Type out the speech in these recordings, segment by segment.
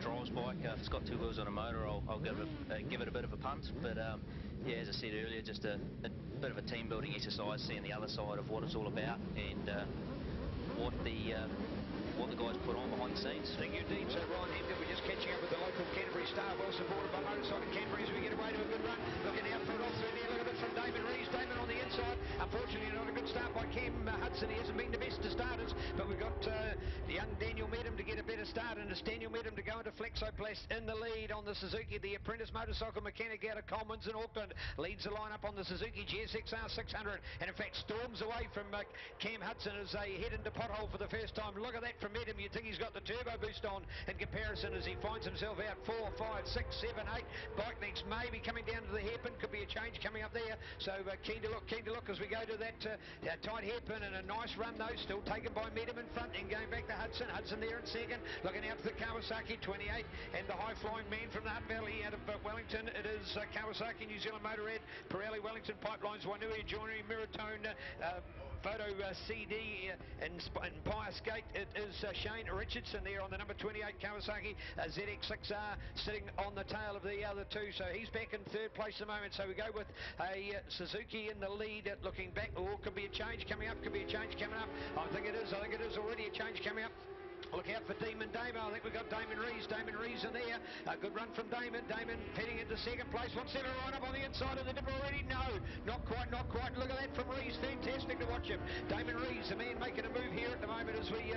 drives bike. If it's got two wheels on a motor, I'll give it a bit of a punt. But yeah, as I said earlier, just a bit of a team building exercise, seeing the other side of what it's all about and what the guys put on behind the scenes. Thank you indeed. So Ryan Hampton, we're just catching up with the local Canterbury star, well supported by Motorcycle Canterbury as we get away to a good run. Looking out for it off through there, look at it from Damon Rees. Damon on the inside. Unfortunately, not a good start by Cam Hudson. He hasn't been the best of starters, but we've got young Daniel Medham to get a better start, and it's Daniel Medham to go into Flexoplast in the lead on the Suzuki. The apprentice motorcycle mechanic out of Commons in Auckland leads the lineup on the Suzuki GSXR 600, and in fact storms away from Cam Hudson as they head into pothole for the first time. Look at that from Medham. You'd think he's got the turbo boost on in comparison as he finds himself out 4, 5, 6, 7, 8. Bike next maybe coming down to the hairpin. Could be a change coming up there. So keen to look as we go to that tight hairpin, and a nice run though. Still taken by Medham in front and going back to Hudson. Hudson there in second. Looking out to the Kawasaki 28 and the high flying man from the Hutt Valley out of Wellington. It is Kawasaki, New Zealand Motorrad, Pirelli, Wellington Pipelines, Wainui, Joinery, Miratone, Photo CD and Empire Skate. It is Shane Richardson there on the number 28 Kawasaki ZX6R sitting on the tail of the other two. So he's back in third place at the moment. So we go with a Suzuki in the lead, looking back. Oh, could be a change coming up. Could be a change coming up. I think it is already a change coming up. Look out for Damon. I think we've got Damon Rees in there. A good run from Damon. Damon heading into second place. Wants to line up on the inside of the dip already? No, not quite. Look at that from Rees. Fantastic to watch him. Damon Rees, the man making a move here at the moment as we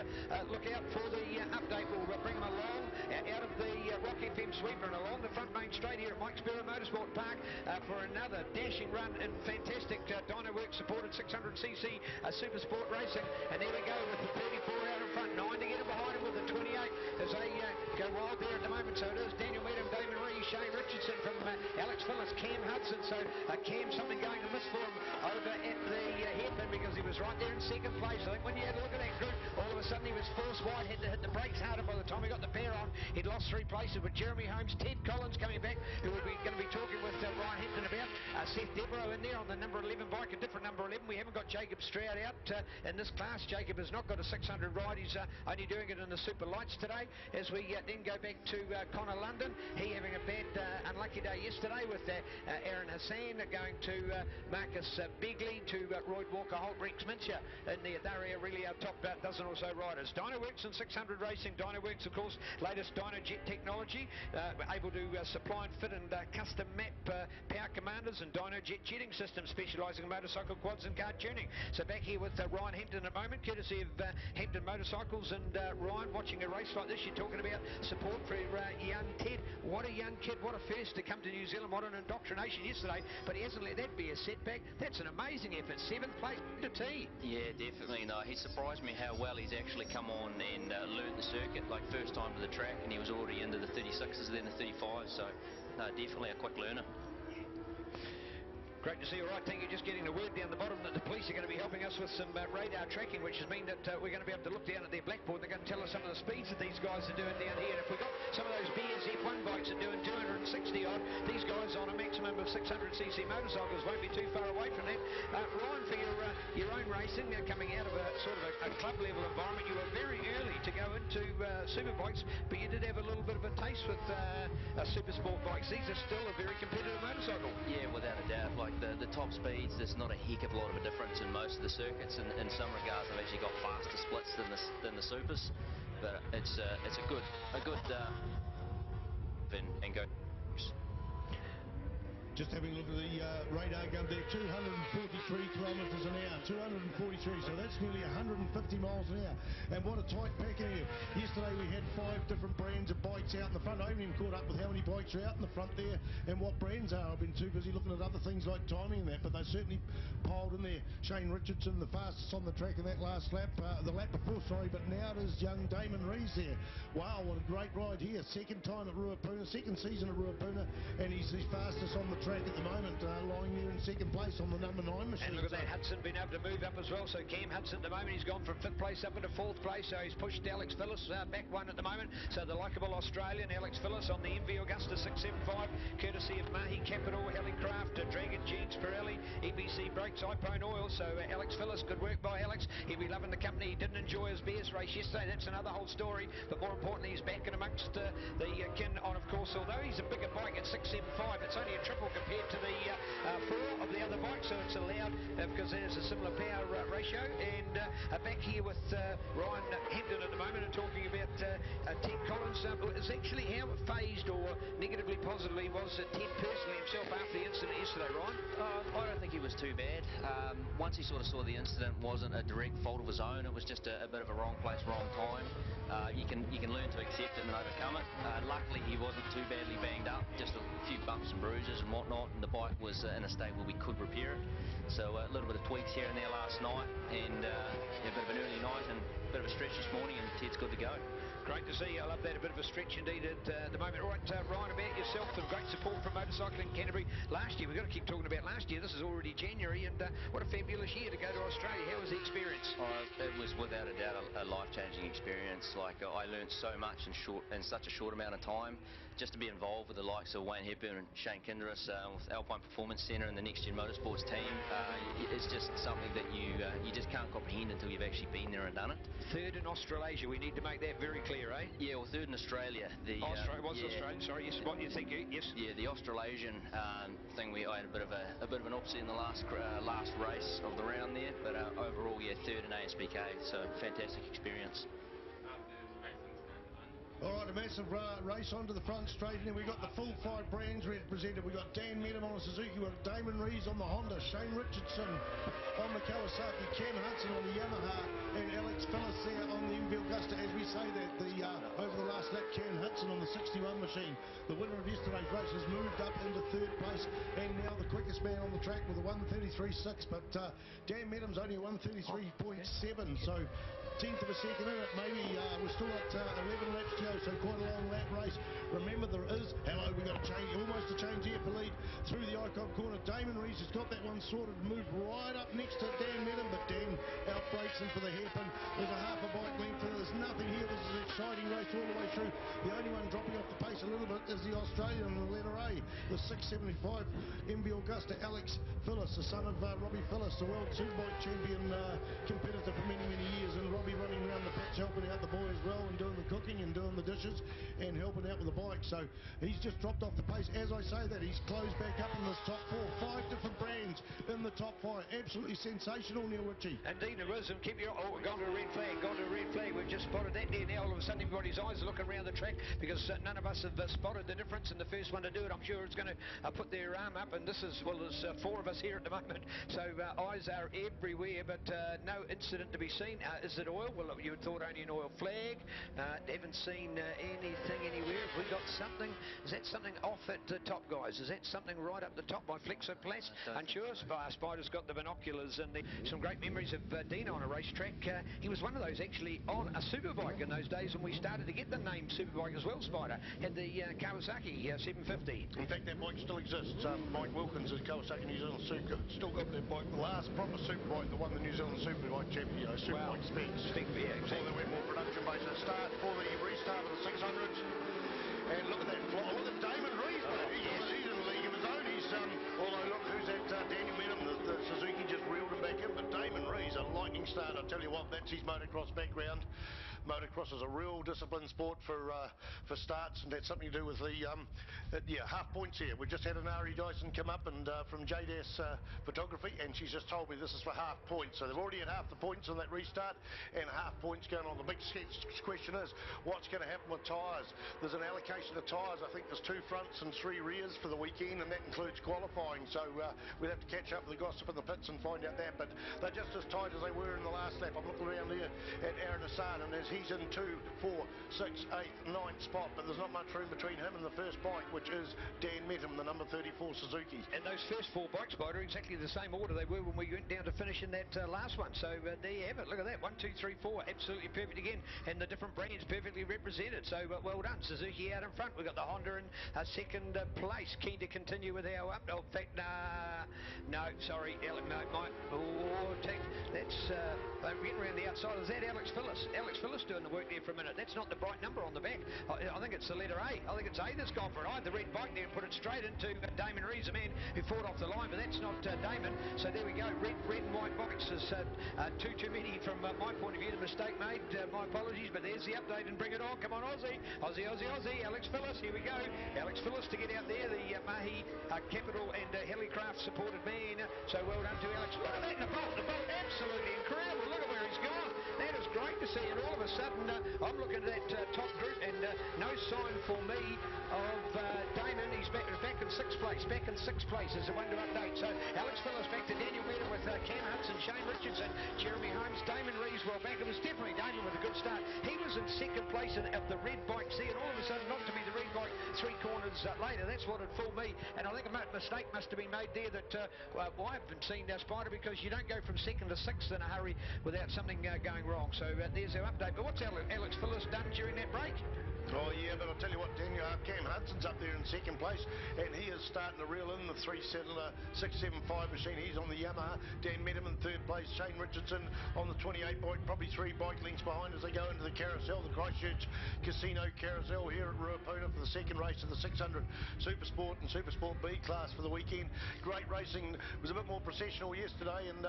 look out for the update. We'll bring him along out of the Rock FM sweeper and along the front main straight here at Mike's Beer Motorsport Park for another dashing run in fantastic Dynoworks supported 600cc Super Sport racing. And there we go with the 34 out in front. 9 to get him behind him with the 28 as they go wild there at the moment. So it is Daniel Medham, Damon Rees, Shane Richardson from Alex Phillips, Cam Hudson. So Cam, something going to miss for him over at the hairpin because he was right there in second place. I think when you had a look at that group, all of a sudden he was forced wide, had to hit the brakes harder. By the time he got the pair on, he'd lost 3 places with Jeremy Holmes, Ted Collins coming back, who we're going to be talking with Ryan Hampton about. Seth Devereaux in there on the number 11 bike, a different number 11. We haven't got Jacob Stroud out in this class. Jacob has not got a 600 ride. He's only doing it in the Super Lights today. As we then go back to Connor London, he having a bad unlucky day yesterday with Aaron Hassan going to Marcus Begley to Royd Walker, Holt, Rex Mincher in there. They're really our top dozen or so riders. Dynoworks and 600 Racing. Dynoworks, of course, latest Dynojet technology, able to supply and fit and custom map power commanders and Dynojet jetting systems, specialising in motorcycle quads and car tuning. So back here with Ryan Hampton at the moment, courtesy of Hampton Motorcycles. And Ryan, watching a race like this, you're talking about support for young Ted. What a young kid, what a first to come to New Zealand. What an indoctrination yesterday, but he hasn't let that be a setback. That's an amazing effort. 7th place to T. Yeah, definitely. No, he surprised me how well he's actually come on and learnt the circuit, like first time to the track, and he was already into the 36s, then the 35s, so no, definitely a quick learner. Great to see you. All right, thank you. Just getting the word down the bottom that the police are going to be helping us with some radar tracking, which has mean that we're going to be able to look down at their blackboard. They're going to tell us some of the speeds that these guys are doing down here. And if we've got some of those BSF1 bikes that are doing 260 odd, these guys on a maximum of 600cc motorcycles won't be too far away from that. Ryan, for your own racing, coming out of a sort of a club level environment, you were very early to go into super bikes, but you did have a little bit of a taste with super sport bikes. These are still a very competitive motorcycle. Yeah, without a doubt. Like the top speeds, there's not a heck of a lot of a difference in most of the circuits. In some regards, they've actually got faster splits than the supers, but it's a good and go. Just having a look at the radar gun there, 243 kilometres an hour, 243, so that's nearly 150 miles an hour. And what a tight pack in here. Yesterday we had 5 different brands of bikes out in the front. I haven't even caught up with how many bikes are out in the front there and what brands are. I've been too busy looking at other things like timing and that, but they certainly piled in there. Shane Richardson, the fastest on the track in that last lap, the lap before, sorry, but now it is young Damon Rees there. Wow, what a great ride here. Second time at Ruapuna, second season at Ruapuna, and he's the fastest on the track at the moment, lying there in second place on the number 9 machine. And look at that, Hudson been able to move up as well. So Cam Hudson at the moment, he's gone from 5th place up into 4th place. So he's pushed Alex Phillips back 1 at the moment. So the likeable Australian Alex Phillips on the MV Augusta 675, courtesy of Mahi Capital, Helicraft, Dragon Jeans, Pirelli, EBC Brakes, iPone Oil. So Alex Phillips, good work by Alex. He'll be loving the company. He didn't enjoy his Bears race yesterday. That's another whole story. But more importantly, he's back in amongst the course, although he's a bigger bike at 675, it's only a triple compared to the 4 of the other bikes, so it's allowed because there's a similar power ratio. And back here with Ryan Hampton at the moment and talking about Ted Collins. Is actually how phased or negatively positively was Ted personally himself after the incident yesterday, Ryan? I don't think he was too bad. Once he sort of saw the incident wasn't a direct fault of his own, it was just a bit of a wrong place, wrong time. You can learn to accept it and overcome it. Luckily he wasn't too badly banged up, just a few bumps and bruises and whatnot, and the bike was in a state where we could repair it. So a little bit of tweaks here and there last night, and a bit of an early night and a bit of a stretch this morning, and Ted's good to go. Great to see. I love that. A bit of a stretch indeed at the moment. All right, Ryan, about yourself and great support from Motorcycling Canterbury last year. We've got to keep talking about last year. This is already January, and what a fabulous year to go to Australia. How was the experience? It was without a doubt a life-changing experience. Like I learnt so much in such a short amount of time. Just to be involved with the likes of Wayne Hepburn and Shane Kinderis with Alpine Performance Centre and the Next Gen Motorsports team, it's just something that you just can't comprehend until you've actually been there and done it. Third in Australasia. We need to make that very clear, eh? Yeah, well, third in Australia. Australian, sorry. Yes, what you think? Yes. Yeah, the Australasian thing. I had a bit of an upset in the last race of the round there, but overall, yeah, third in ASBK. So fantastic experience. All right, a massive race onto the front straight, and then we've got the full 5 brands represented. We've got Dan Medham on the Suzuki, we've got Damon Rees on the Honda, Shane Richardson on the Kawasaki, Cam Hudson on the Yamaha, and Alex Phillips there on the MV Augusta. As we say that, over the last lap, Cam Hudson on the 61 machine. The winner of yesterday's race has moved up into 3rd place, and now the quickest man on the track with a 1:33.6. But Dan Medham's only a 1:33.7, so 10th of a second in it. Maybe we've still got 11 laps to go, so quite a long lap race. Remember, there is, we've got a change, almost a change here for lead through the Icon corner. Damon Rees has got that one sorted, moved right up next to Dan Medham, but Dan outbreaks him for the hairpin. There's a half a bike length, and there's nothing here. This is an exciting race all the way through. The only one dropping off the pace a little bit is the Australian in the letter A, the 675 MV Augusta, Alex Phillips, the son of Robbie Phillips, the world superbike champion competitor for many, many years, and Robbie running around the pits helping out the boy as well, and doing the cooking and doing the dishes and helping out with the bike. So he's just dropped off the pace. As I say that, he's closed back up in this top 4. 5 different brands in the top 5. Absolutely sensational, Neil Ritchie. Indeed it is, and keep your gone to a red flag, We've just spotted that there. Now all of a sudden everybody's eyes are looking around the track because none of us have spotted the difference, and the first one to do it, I'm sure, is going to put their arm up, and this is, well, there's 4 of us here at the moment, so eyes are everywhere, but no incident to be seen. Is it oil? Well, you would thought only an oil flag. Haven't seen anything anywhere. Have we got something? Is that something off at the top, guys? Is that something right up the top by Flexoplas? Unsure. Spider's got the binoculars, and some great memories of Dino on a racetrack. He was one of those actually on a superbike in those days when we started to get the name superbike as well. Spider had the Kawasaki 750. In fact, that bike still exists. Mike Wilkins at Kawasaki New Zealand Super still got that bike. The last proper superbike that won the New Zealand Superbike Champion, superbike specs. Yeah, exactly. Before they went more production based. They start for the restart of the 600s. And look at that fly. Look at Damon Rees, mate. He's in a league of his own. He's although look, who's that? Daniel Medham, the Suzuki just reeled him back in. But Damon Rees, a lightning start. I tell you what, that's his motocross background. Motocross is a real disciplined sport for starts, and that's something to do with the half points here. We've just had an Ari Dyson come up and from Ctas Photography, and she's just told me this is for half points. So they've already had half the points on that restart, and half points going on. The big question is, what's going to happen with tyres? There's an allocation of tyres. I think there's 2 fronts and 3 rears for the weekend, and that includes qualifying. So we'll have to catch up with the gossip in the pits and find out that. But they're just as tight as they were in the last lap. I'm looking around there at Aaron Hassan, and as he's in 2, 4, 6, 8, 9th spot, but there's not much room between him and the first bike, which is Dan Medham, the number 34 Suzuki. And those first 4 bikes, Spider, are exactly the same order they were when we went down to finish in that last one. So there you have it. Look at that. 1, 2, 3, 4. Absolutely perfect again. And the different brands perfectly represented. So well done. Suzuki out in front. We've got the Honda in second place. Keen to continue with our up. Oh, in fact, no, sorry. No, Mike. Oh, that's, they're getting around the outside. Is that Alex Phillips? Alex Phillips doing the work there for a minute. That's not the bright number on the back. I think it's the letter A. I think it's A that's gone for it. I had the red bike there and put it straight into Damon Rees, the man who fought off the line, but that's not Damon. So there we go. Red and white bikes is too many from my point of view. The mistake made. My apologies, but there's the update and bring it on. Come on, Aussie. Aussie. Alex Phillips, here we go. Alex Phillips to get out there, the Mahi Capital and Helicraft supported man. So well done to Alex. Look at that in the bolt. The bolt absolutely incredible. Look at where he's gone. That is great to see. And all of a sudden, I'm looking at that top group and no sign for me of Damon. He's back in sixth place. Back in sixth place is the one to update. So Alex Phillips back to Daniel Meadow with Cam Hudson, Shane Richardson, Jeremy Holmes, Damon Rees well back. It was definitely Damon with a good start. He was in second place of the red bike there, and all of a sudden not to be the red bike 3 corners later. That's what had fooled me, and I think a mistake must have been made there that I haven't seen Spider, because you don't go from second to sixth in a hurry without something going wrong. So there's our update. But what's Alex Phillips done during that break? Oh yeah, but I'll tell you what, Daniel, Cam Hudson's up there in second place, and he is starting to reel in the 3-cylinder 675 machine. He's on the Yamaha. Dan Medham in third place. Shane Richardson on the 28 bike, probably 3 bike lengths behind as they go into the carousel, the Christchurch Casino Carousel here at Ruapuna for the second race of the 600 Supersport and Supersport B class for the weekend. Great racing. It was a bit more processional yesterday, and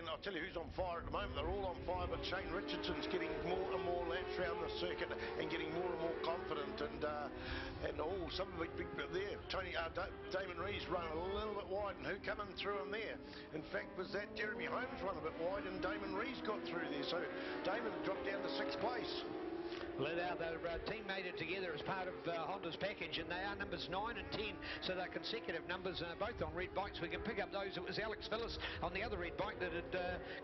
I'll tell you who's on fire at the moment. They're all on fire, but Shane Richardson's getting more and more laps around the circuit and getting more and more confident, and some of the big there. Damon Rees run a little bit wide, and who come in through him there? In fact, was that Jeremy Holmes run a bit wide, and Damon Rees got through there. So Damon dropped down to sixth place. Well, their team made it together as part of Honda's package, and they are numbers 9 and 10, so they're consecutive numbers, both on red bikes. We can pick up those. It was Alex Phillips on the other red bike that had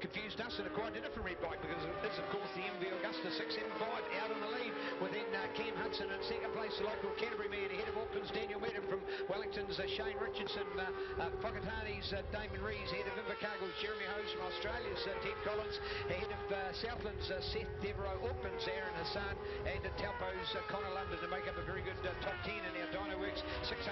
confused us, and quite a different red bike, because it's, of course, the MV Augusta 675 out in the lead, with then Cam Hudson in second place, the local Canterbury man, ahead of Auckland's Daniel Meadow, from Wellington's Shane Richardson, Whakatane's Damon Rees, ahead of Invercargill's Jeremy Hose, from Australia's Ted Collins, ahead of Southland's Seth Devereaux, Auckland's Aaron Hassan, and Taupo's Connor London to make up a very good top 10 in our Dynoworks 600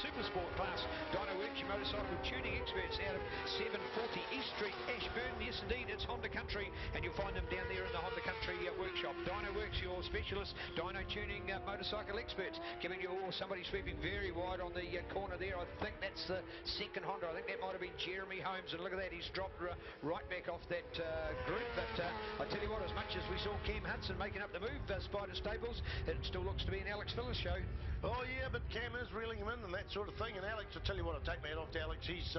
Supersport class. Dynoworks, your motorcycle tuning experts out of 740 East Street, Ashburton. Yes, indeed, it's Honda Country, and you'll find them down there in the Honda Country workshop. Dynoworks, your specialist dyno tuning motorcycle experts, giving you somebody sweeping very wide on the corner there. I think that's the second Honda. I think that might have been Jeremy Holmes, and look at that, he's dropped right back off that group. But I tell you what, as much as we saw Cam Hudson making up the move, Spider Stables, it still looks to be an Alex Phillips show. Oh yeah, but Cam is reeling him in and that sort of thing. And Alex, I'll tell you what, I'll take my hat off to Alex. He's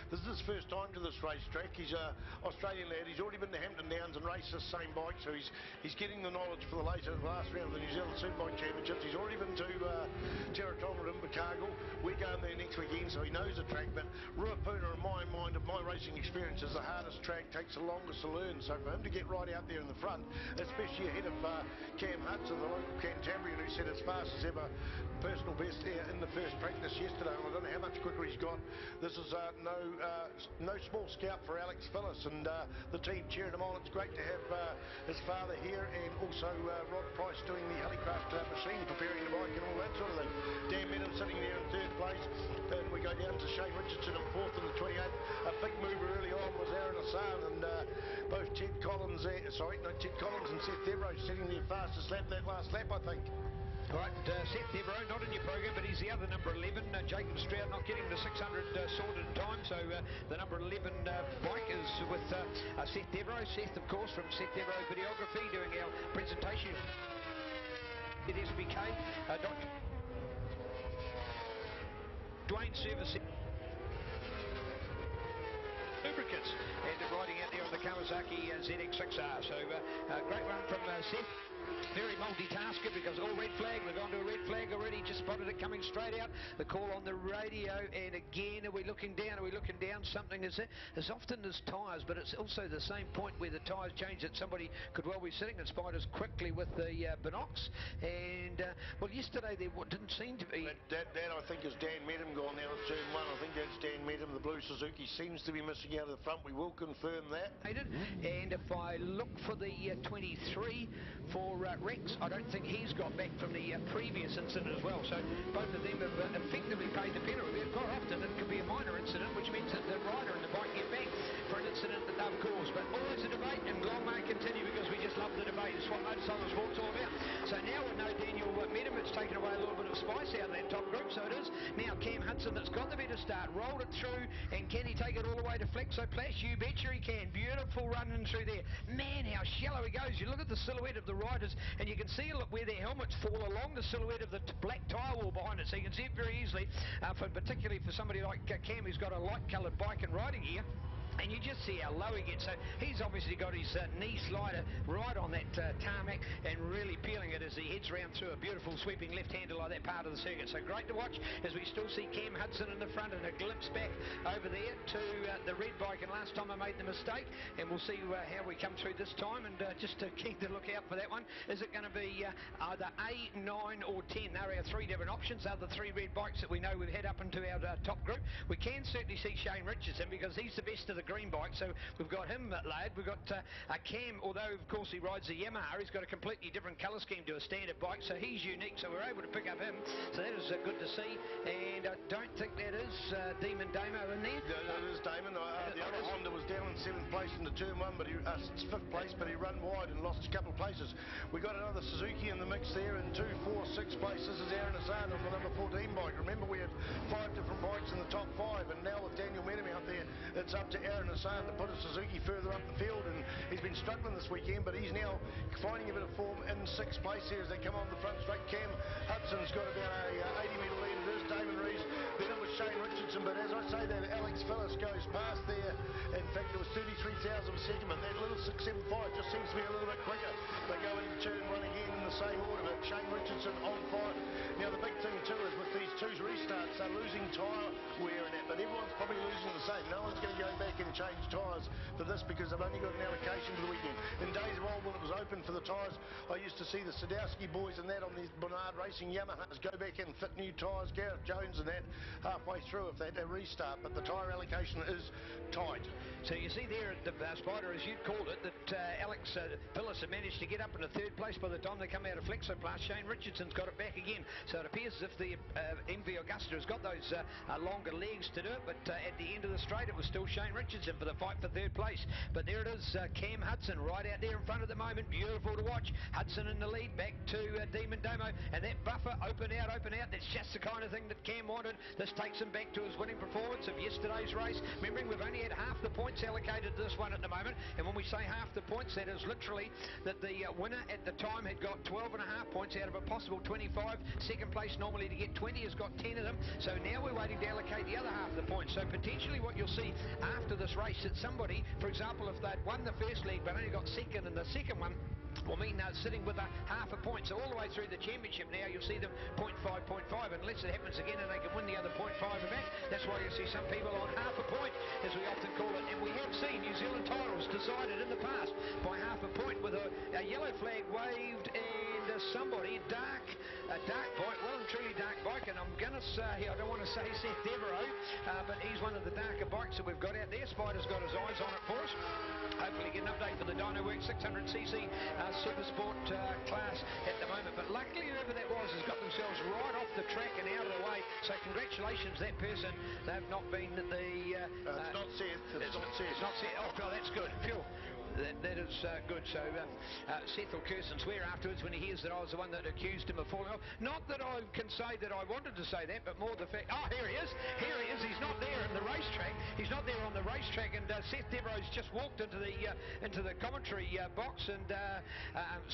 this is his first time to this racetrack. He's an Australian lad. He's already been to Hampton Downs and raced this same bike, so he's getting the knowledge for the last round of the New Zealand Superbike Championships. He's already been to Terratonga and Invercargill. We're going there next weekend, so he knows the track. But Ruapuna, in my mind, of my racing experience, is the hardest track, takes the longest to learn. So for him to get right out there in the front, especially ahead of Cam Hudson, the local Cantabrian, who set his fastest ever personal best in the first practice yesterday, and I don't know how much quicker he's got. This is no small scout for Alex Phillips, and the team cheering him on. It's great to have his father here, and also Rod Price doing the Helicraft machine, preparing the bike and all that sort of thing. Dan Medham sitting there in third place, and we go down to Shane Richardson in fourth in the 28. A big mover early on was Aaron Hassan, and both Ted Collins and Seth Devereaux setting their fastest lap that last lap, I think. Right, Seth Devereaux not in your program, but he's the other number 11. Jacob Stroud not getting the 600 sorted in time, so the number 11 bike is with Seth Devereaux. Seth, of course, from Seth Devereaux Videography, doing our presentation at SBK. Dwayne Service lubricants, and riding out there on the Kawasaki ZX6R. So great run from Seth. Very multitasker, because all red flag. We've gone to a red flag already. Just spotted it coming straight out. The call on the radio, and again, are we looking down? Are we looking down? Something is there. As often as tyres, but it's also the same point where the tyres change that somebody could well be sitting in Spiders quickly with the binocs. And well, yesterday there didn't seem to be. That I think is Dan Medham gone now at turn 1. I think that's Dan Medham. The blue Suzuki seems to be missing out of the front. We will confirm that. And if I look for the 23 for Rex, I don't think he's got back from the previous incident as well. So both of them have effectively paid the penalty. Quite often it could be a minor incident, which means that the rider and the bike get back. for an incident that they've caused. But always a debate, and long may it continue, because we just love the debate. It's what motorcycle sport's all about. So now with no Daniel Medham, it's taken away a little bit of spice out of that top group. So it is now Cam Hudson that's got the better start, rolled it through, and can he take it all the way to Flexo Plash? You betcha he can. Beautiful running through there. Man, how shallow he goes. You look at the silhouette of the riders, and you can see where their helmets fall along the silhouette of the black tyre wall behind it. So you can see it very easily, particularly for somebody like Cam, who's got a light-coloured bike and riding gear. And you just see how low he gets. So he's obviously got his knee slider right on that tarmac and really peeling it as he heads round through a beautiful sweeping left-hander like that part of the circuit. So great to watch as we still see Cam Hudson in the front and a glimpse back over there to the red bike. And last time I made the mistake, and we'll see how we come through this time. And just keen to look out for that one. Is it going to be either A, 9 or 10? There are three different options. They're the three red bikes that we know we've had up into our top group. We can certainly see Shane Richardson because he's the best of the green bike, so we've got him laid. We've got Cam, although of course he rides a Yamaha, he's got a completely different colour scheme to a standard bike, so he's unique, so we're able to pick up him, so that is good to see. And I don't think that is Demon Damo in there. It is Damon. The other Honda was down in 7th place in the turn 1, but 5th place, but he run wide and lost a couple of places. We got another Suzuki in the mix there in 2, 4, 6 places. This is Aaron Hassan on the number 14 bike. Remember, we had 5 different bikes in the top 5, and now with Daniel Medham out there, it's up to Aaron Hassan to put a Suzuki further up the field, and he's been struggling this weekend, but he's now finding a bit of form in 6th place here as they come on the front straight. Cam Hudson's got about a 80-metre lead. It is Damon Rees, then it was Shane Richardson, but as I say that, Alex Phillips goes past there. In fact, it was 33,000 a second, but that little 675 just seems to be a little bit quicker. They go into turn 1 again in the same order, but Shane Richardson on 5. Now the big thing too is with these two restarts, they're losing tyre wear and that, but everyone's probably losing the same. No one's going to go back and change tyres for this because they've only got an allocation for the weekend. In days of old when it was open for the tyres, I used to see the Sadowski boys and that on these Bernard Racing Yamahas go back and fit new tyres, Gareth Jones and that halfway through if they had a restart, but the tyre allocation is tight. So you see there at the Spider, as you'd called it, that Alex Phillips had managed to get up into 3rd place by the time they come out of Flexo Plus. Shane Richardson's got it back again, so it appears as if the MV Augusta has got those longer legs to do it, but at the end of the straight it was still Shane Richardson for the fight for 3rd place. But there it is, Cam Hudson right out there in front at the moment. Beautiful to watch. Hudson in the lead, back to Demon Damo, and that buffer open out. That's just the kind of thing that Cam wanted. This takes him back to his winning performance of yesterday's race. Remembering we've only had half the points allocated to this one at the moment, and when we say half the points, that is literally that the winner at the time had got 12.5 points out of a possible 25. Second place normally to get 20 has got 10 of them, so now we're waiting to allocate the other half of the points. So potentially what you'll see after this race, that somebody, for example, if they'd won the first leg but only got second in the second one, will mean sitting with a half a point. So all the way through the championship now you'll see them 0.5, 0.5, unless it happens again and they can win the other 0.5 back. That's why you see some people on half a point, as we often call it. And we have seen New Zealand titles decided in the past by half a point with a yellow flag waved and somebody, a dark bike, well and truly dark bike, and I'm going to say, I don't want to say Seth Devereaux, but he's one of the darker bikes that we've got out there. Spider's got his eyes on it for us. Hopefully get an update for the Dynoworks 600cc Super Sport class at the moment. But luckily whoever that was has got themselves right off the track and out of the way. So congratulations that person. They've not been the... it's not Seth. It's not Seth. Oh, God, that's good. Phew. That is good. So Seth will curse and swear afterwards when he hears that I was the one that accused him of falling off. Not that I can say that I wanted to say that, but more the fact... Oh, here he is. Here he is. He's not there in the racetrack. He's not there on the racetrack, and Seth Devereaux's just walked into the commentary box, and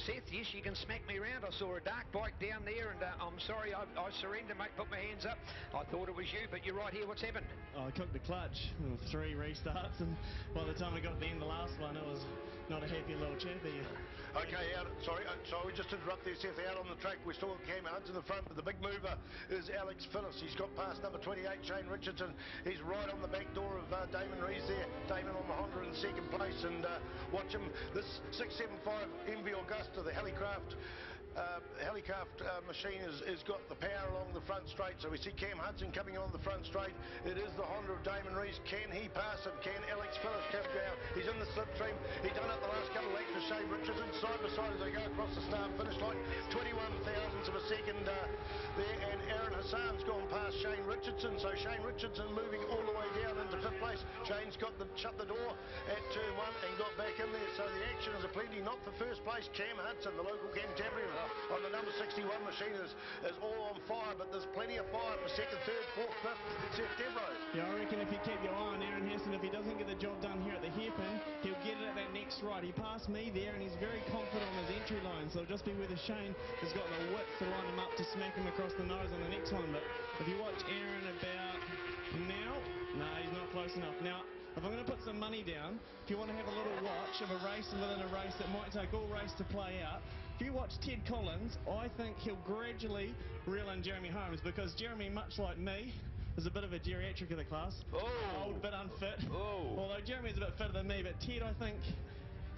Seth, yes, you can smack me around. I saw a dark bike down there, and I'm sorry, I surrender, mate. Put my hands up. I thought it was you, but you're right here. What's happened? I cooked the clutch. 3 restarts, and by the time I got to the end of the last one, it was not a happy little chappy. Okay, sorry, we just interrupt there, Seth. Out on the track, we still got Cam Hudson in the front, but the big mover is Alex Phillips. He's got past number 28, Shane Richardson. He's right on the back door of Damon Rees there. Damon on the Honda in 2nd place, and watch him. This 675 MV Augusta, the Helicraft machine has got the power along the front straight. So we see Cam Hudson coming on the front straight. It is the Honda of Damon Rees. Can he pass him? Can Alex Phillips come down? He's in the slipstream. He done it the last couple of laps with Shane Richardson, side by side as they go across the start finish line. 21 thousandths of a second there, and Aaron Hassan's gone past Shane Richardson, so Shane Richardson moving all the way down into 5th place. Shane's shut the door at turn 1 and got back in there, so the action is aplenty. Not for first place, Cam Hudson, the local Cantabrian on the number 61 machine is all on fire, but there's plenty of fire for 2nd, 3rd, 4th, 5th, Seth Devro. Yeah, I reckon if you keep your eye on Aaron Heston, if he doesn't get the job done here at the hairpin, he'll get it at that next right. He passed me there, and he's very confident on his entry line, so it'll just be whether Shane has got the width to line him up to smack him across the nose on the next one. But if you watch Aaron about now, no, he's not close enough. Now, if I'm going to put some money down, if you want to have a little watch of a race within a race that might take all race to play out, if you watch Ted Collins, I think he'll gradually reel in Jeremy Holmes, because Jeremy, much like me, is a bit of a geriatric of the class. Old, bit unfit. Although Jeremy's a bit fitter than me, but Ted, I think,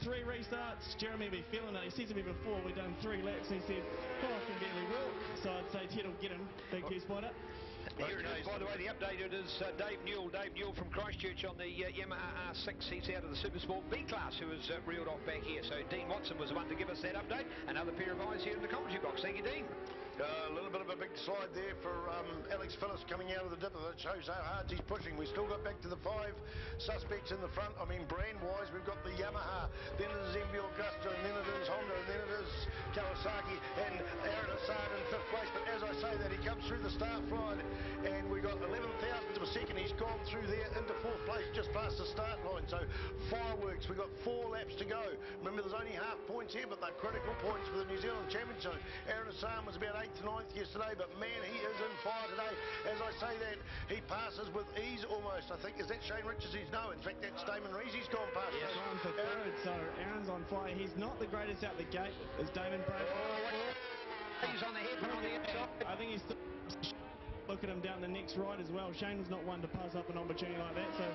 3 restarts, Jeremy will be feeling it. He said to me before, we've done 3 laps, and he said, oh, I can barely walk. So I'd say Ted will get him. Big Q Spider. Here it is, by the way, the update, it is Dave Newell from Christchurch on the Yamaha R6. He's out of the Supersport B class, who was reeled off back here. So Dean Watson was the one to give us that update. Another pair of eyes here in the commentary box. Thank you, Dean. A little bit of a big slide there for Alex Phillips coming out of the dipper. That shows how hard he's pushing. We still got back to the 5 suspects in the front. I mean, brand-wise, we've got the Yamaha, then it is MV Augusta, and then it is Honda, and then it is Kawasaki, and Aaron Hassan in 5th place. But as I say that, he comes through the start slide, and we got 11 thousandths of a second. He's gone through there into 4th place, just past the start line. So fireworks. We've got 4 laps to go. Remember, there's only half points here, but they're critical points for the New Zealand Championship. Aaron Hassan was about 8th to 9th yesterday, but man, he is in fire today. As I say that, he passes with ease almost. I think, is that Shane Richardson? No, in fact, that's Damon Rees. He's gone past. He's gone for 3rd, so Aaron's on fire. He's not the greatest out the gate, as Damon Brave. He's on the hairpin on the inside. I think he's still... Look at him down the next right as well. Shane's not one to pass up an opportunity like that, so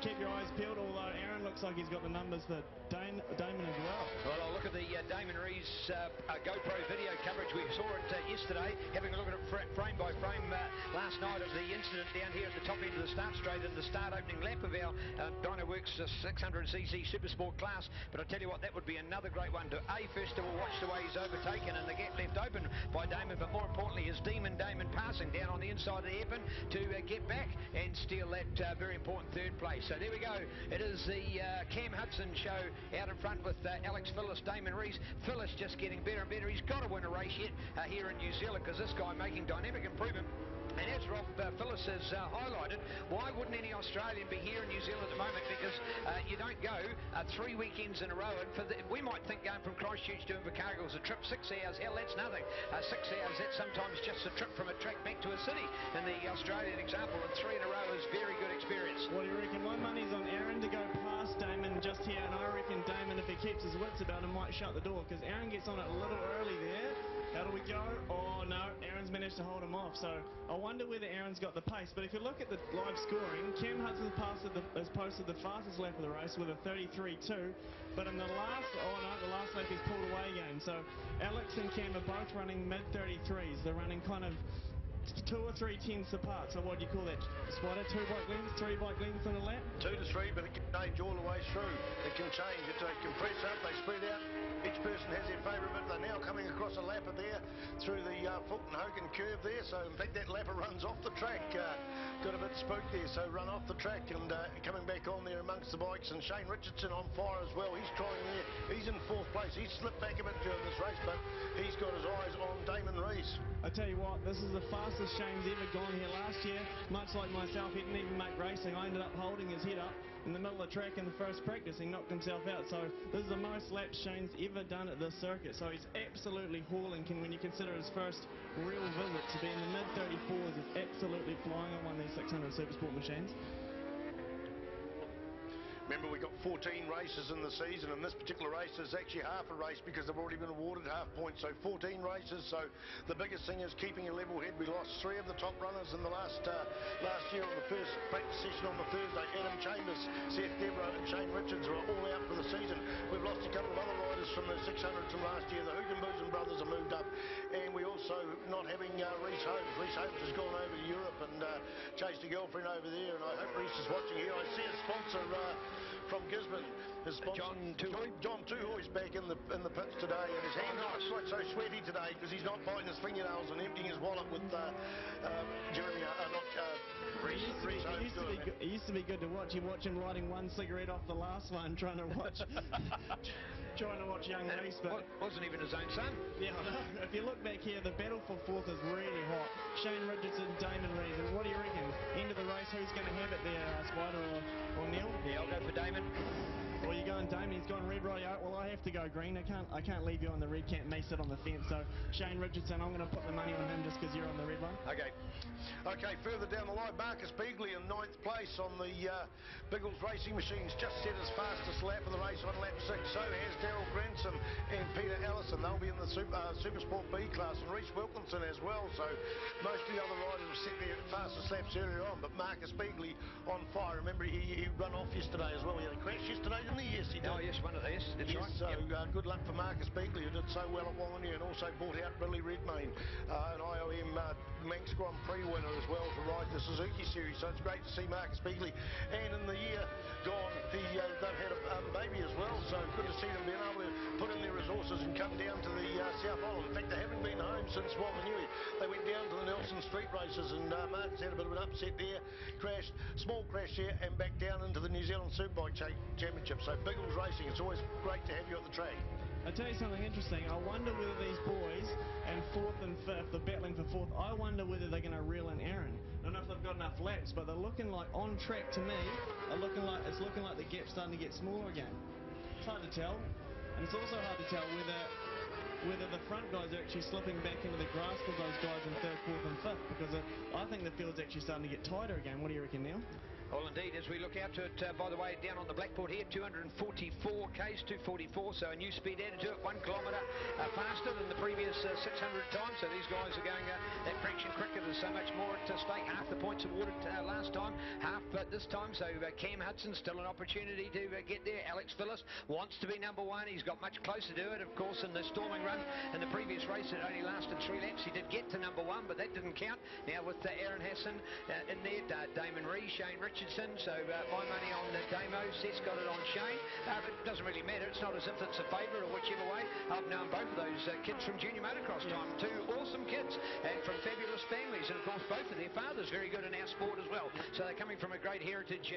keep your eyes peeled, although Aaron looks like he's got the numbers for Damon as well. Well, I'll look at the Damon Rees GoPro video coverage. We saw it yesterday, having a look at it frame by frame last night of the incident down here at the top end of the start straight in the start opening lap of our Dynaworks 600cc Supersport class. But I tell you what, that would be another great one to first of all watch the way he's overtaken and the gap left open by Damon, but more importantly is Damon passing down on the inside of the hairpin to get back and steal that very important 3rd place. So there we go. It is the Cam Hudson show out in front with Alex Phillips, Damon Rees. Phillips just getting better and better. He's got to win a race yet here in New Zealand, because this guy making dynamic improvement. And as Rob Phillips has highlighted, why wouldn't any Australian be here in New Zealand at the moment? Because you don't go 3 weekends in a row. And we might think going from Christchurch to Invercargill is a trip 6 hours. Hell, that's nothing. 6 hours, that's sometimes just a trip from a track back to a city. In the Australian example, and 3 in a row is very good experience. What do you reckon? My money's on Aaron to go past Damon just here, and I reckon Damon, if he keeps his wits about him, might shut the door, because Aaron gets on it a little early there. How do we go? Oh no, Aaron's managed to hold him off, so I wonder whether Aaron's got the pace. But if you look at the live scoring, Cam Hudson has posted the fastest lap of the race with a 33.2, but in the last lap he's pulled away again. So Alex and Cam are both running mid-33s. They're running kind of 2 or 3 tenths apart. So what do you call that, Spider? 2 bike lengths, 3 bike lengths in a lap? 2 to 3, but it can change all the way through. It can change. They can press up, they spread out. Each person has their favourite bit. They're now coming across a lapper there through the Fulton Hogan curve there. So in fact that lapper runs off the track. Got a bit spooked there, so run off the track and coming back on there amongst the bikes. And Shane Richardson on fire as well. He's trying there. He's in 4th place. He's slipped back a bit during this race, but he's got his eyes on Damon Rees. I tell you what, this is the fastest Shane's ever gone here. Last year, much like myself, he didn't even make racing. I ended up holding his head up in the middle of the track in the first practice. He knocked himself out. So this is the most laps Shane's ever done at this circuit. So he's absolutely hauling when you consider his first real visit to be in the mid-34s. He's absolutely flying on one of these 600 Supersport machines. Remember, we got 14 races in the season, and this particular race is actually half a race because they've already been awarded half points. So 14 races. So the biggest thing is keeping a level head. We lost 3 of the top runners in the last year on the first practice session on the Thursday. Adam Chambers, Seth Devro, and Shane Richards were all out for the season. We've lost a couple of other riders from the 600s from last year. The Hugenboos brothers have moved up, and we also not having Reese Holmes. Reese Holmes has gone over to Europe and chased a girlfriend over there, and I hope Reese is watching here. I see a sponsor from Gisborne. His sponsor, John Tuhoy? John Tuhoy's back in the pits today, and his hands are quite so sweaty today because he's not biting his fingernails and emptying his wallet with Jeremy, It used to be good to watch. You watch him lighting one cigarette off the last one, trying to watch young Reese. But wasn't even his own son. yeah, if you look back here, the battle for fourth is really hot. Shane Richardson, Damon Reese. And what do you reckon? End of the race, who's going to have it there, Spider or Neil? Yeah, I'll go for Damon. Well, you're going Damon, he's gone red, right out. Well, I have to go green. I can't leave you on the red, can't mace it on the fence. So Shane Richardson, I'm going to put the money on him just because you're on the red one. Okay. Okay, further down the line, Marcus Beagley in 9th place on the Biggles Racing Machines, just set his fastest lap of the race on lap 6. So has Daryl Granson and Peter Allison. They'll be in the Super Sport B class, and Reece Wilkinson as well. So most of the other riders have set their fastest laps earlier on, but Marcus Beagley on fire. Remember, he ran off yesterday as well. He had a crash yesterday, didn't he? Yes, he did. Oh, yes, one of these. That's right. So good luck for Marcus Beagley, who did so well at Wanganui, and also brought out Billy Redmayne, an IOM Manx Grand Prix winner as well, to ride the Suzuki Series. So it's great to see Marcus Beagley. And in the year gone, they've had a baby as well. So good to see them being able to put in their resources and come down to the South Island. In fact, they haven't been home since Wanganui. They went down to the Nelson Street races, and Marcus had a bit of an upset there, crashed, small crash there, and back down into the New Zealand Superbike Championship. So Biggles Racing, it's always great to have you at the track. I'll tell you something interesting. I wonder whether these boys and 4th and 5th are battling for 4th. I wonder whether they're going to reel in Aaron. I don't know if they've got enough laps, but they're looking like on track to me. It's looking like the gap's starting to get smaller again. It's hard to tell, and it's also hard to tell whether the front guys are actually slipping back into the grasp of those guys in 3rd, 4th, and 5th, because I think the field's actually starting to get tighter again. What do you reckon, Neil? Well, indeed, as we look out to it, by the way, down on the blackboard here, 244 Ks, 244, so a new speed added to it, 1 kilometre faster than the previous 600 times. So these guys are going that fraction quicker. There's so much more at stake. Half the points awarded last time, half this time. So Cam Hudson still an opportunity to get there. Alex Phillis wants to be number 1. He's got much closer to it, of course, in the storming run. In the previous race, it only lasted 3 laps. He did get to number 1, but that didn't count. Now with Aaron Hassan in there, Damon Reese, Shane Richardson. So my money on Damo. Seth's got it on Shane. It doesn't really matter. It's not as if it's a favourite or whichever way. I've known both of those kids from junior motocross time. 2 awesome kids and from fabulous families. And of course, both of their fathers very good in our sport as well. So they're coming from a great heritage.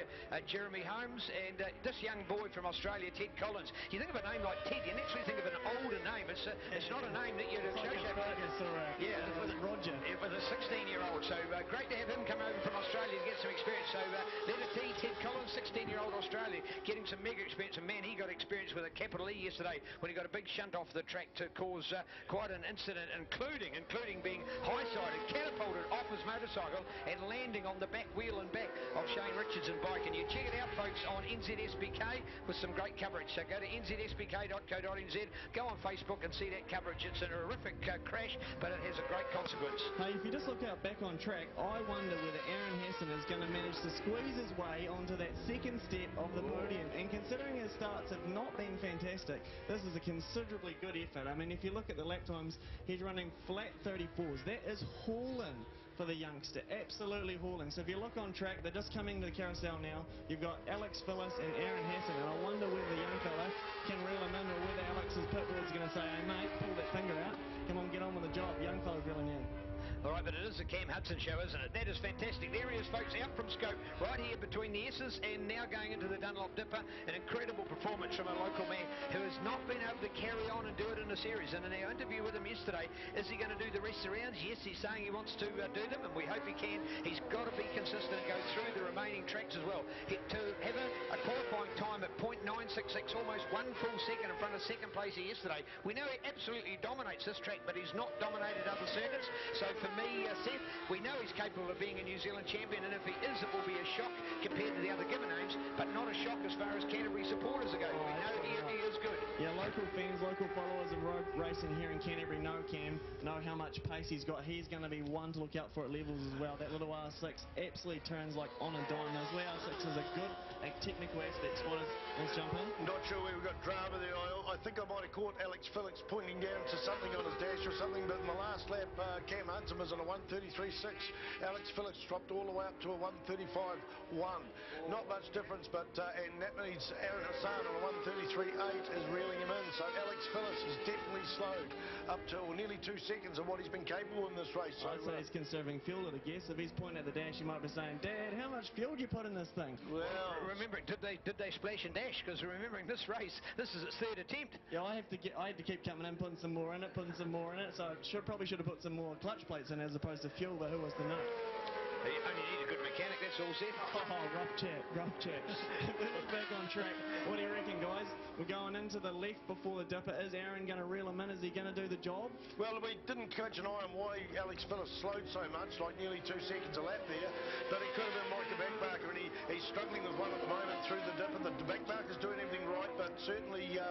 Jeremy Holmes and this young boy from Australia, Ted Collins. You think of a name like Ted, you naturally think of an older name. It's not a name that you'd associate with Roger. With a 16-year-old. So great to have him come over from Australia to get some experience. So Ted Collins, 16-year-old Australia, getting some mega experience. And man, he got experience with a capital E yesterday when he got a big shunt off the track to cause quite an incident, including being high-sided, catapulted off his motorcycle and landing on the back wheel and back of Shane Richardson bike. And you check it out, folks, on NZSBK with some great coverage. So go to nzsbk.co.nz, go on Facebook and see that coverage. It's an horrific crash, but it has a great consequence. Hey, if you just look out back on track, I wonder whether Aaron Hassan is going to manage to squeeze his way onto that second step of the podium. And considering his starts have not been fantastic, this is a considerably good effort. I mean, if you look at the lap times, he's running flat 34s. That is hauling for the youngster. Absolutely hauling. So if you look on track, they're just coming to the carousel now. You've got Alex Phillis and Aaron Hassan, and I wonder whether the young fella can reel him in, or whether Alex's pit board's going to say, hey mate, pull that finger out. Come on, get on with the job. Young fella's reeling in. All right, but it is a Cam Hudson show, isn't it? That is fantastic. There he is, folks, out from scope, right here between the S's and now going into the Dunlop Dipper. An incredible performance from a local man who has not been able to carry on and do it in a series. And in our interview with him yesterday, is he going to do the rest of the rounds? Yes, he's saying he wants to do them, and we hope he can. He's got to be consistent and go through the remaining tracks as well. To have a qualifying time at .966, almost 1 full second in front of second place here yesterday. We know he absolutely dominates this track, but he's not dominated other circuits. So for me, Seth, we know he's capable of being a New Zealand champion, and if he is, it will be a shock compared to the other given names, but not a shock as far as Canterbury supporters are going. We know he is good. Yeah, local fans, local followers of road racing here in Canterbury know Cam, know how much pace he's got. He's going to be one to look out for at levels as well. That little R6 absolutely turns like on a dime. Those R6 is a good technical aspect. Spotters, let's jump in. Not sure we've got drama there. I think I might have caught Alex Phillips pointing down to something on his dash or something, but in the last lap, Cam Hudson was an a 133.6. Alex Phillips dropped all the way up to a 135.1. Not much difference, but and that means Aaron Hassan on a 133.8 is reeling him in. So Alex Phillips is definitely slowed up to nearly 2 seconds of what he's been capable in this race. So, I'd say he's conserving fuel at a guess. If he's pointing at the dash, he might be saying, Dad, how much fuel do you put in this thing? well, Remembering, did they splash and dash? Because remembering this race, this is its third attempt. Yeah, I had to keep coming in, putting some more in it, so I probably should have put some more clutch plates in as opposed to fuel, but who was to know? You only need a good mechanic, that's all, Seth. Oh, rough chat. We look back on track. What do you reckon, guys? We're going into the left before the dipper. Is Aaron going to reel him in? Is he going to do the job? well, we didn't catch an eye on why Alex Phillips slowed so much, like nearly 2 seconds a lap there, but it could have been like a backmarker, and he's struggling with one at the moment through the dipper. The backmarker's doing everything right, but certainly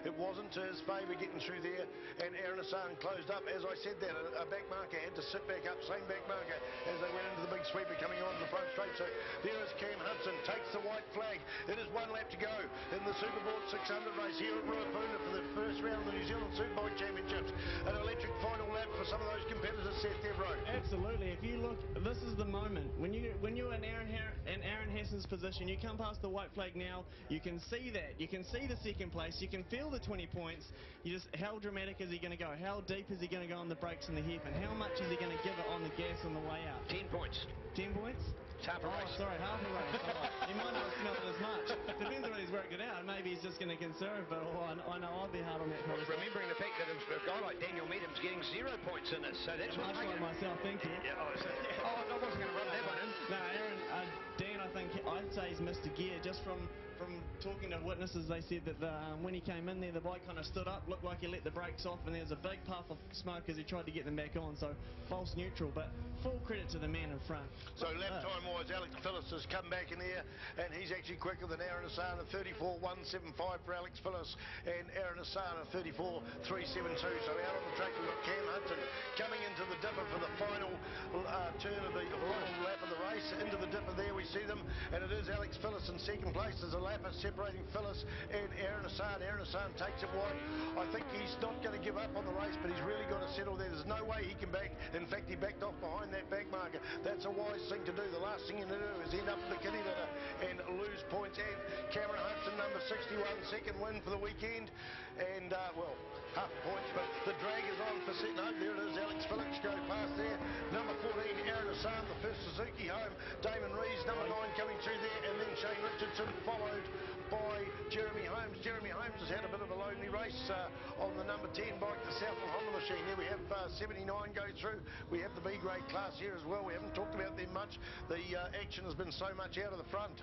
it wasn't to his favour getting through there, and Aaron Hassan closed up. As I said that, a backmarker had to sit back up, same backmarker as they went into the big sweeper coming on the front straight. So there is Cam Hudson, takes the white flag. It is 1 lap to go in the Superboard 600 race here at Ruapuna for the first round of the New Zealand Superbike Championships. An electric final lap for some of those competitors, Seth Devro. Absolutely. If you look, this is the moment. When you're in Aaron Hassan's position, you come past the white flag now, you can see that. You can see the second place. You can feel the 20 points. How dramatic is he going to go? How deep is he going to go on the brakes and the hairpin? How much is he going to give it on the gas on the way out? 10 points. 10 points? It's half a race. Oh, sorry, half a race. All right. He might not have smelled it as much. Depends on when he's worked it out. Maybe he's just going to conserve, but I know I'd be hard on that kind of stuff. Remembering the fact that a guy like Daniel Meadham's getting 0 points in this, so that's what's Much making like myself, thank you. Yeah, I wasn't going to rub that one in. No, Aaron, Dan, I think I'd say he's missed a gear just from talking to witnesses. They said that when he came in there, the bike kind of stood up, looked like he let the brakes off, and there was a big puff of smoke as he tried to get them back on. So false neutral, but full credit to the man in front. So lap time wise, Alex Phillips has come back in there, and he's actually quicker than Aaron Hassan at 34.175 for Alex Phillips, and Aaron Hassan at 34.372. So out on the track we've got Cam Hudson coming into the dipper for the final turn of the final lap of the race. Into the dipper there we see them, and it is Alex Phillips in second place. There's a lapper separating Phillips and Aaron Hassan. Aaron Hassan takes it wide. I think he's not going to give up on the race, but he's really got to settle there. There's no way he can back. In fact, he backed off behind that back marker. That's a wise thing to do. The last thing you need to do is end up in the kitty litter and lose points. And Cameron Hudson, number 61, second win for the weekend. And, well, half points, but the drag is on for setting home. There it is, Alex Phillips go past there. Number 14, Aaron Hassan, the first Suzuki home. Damon Rees, number 9, coming through there. And then Shane Richardson, followed by Jeremy Holmes. Jeremy Holmes has had a bit of a lonely race on the number 10 bike, the Southland Honda machine. There we have 79 go through. We have the B grade class here as well. We haven't talked about them much. The action has been so much out of the front.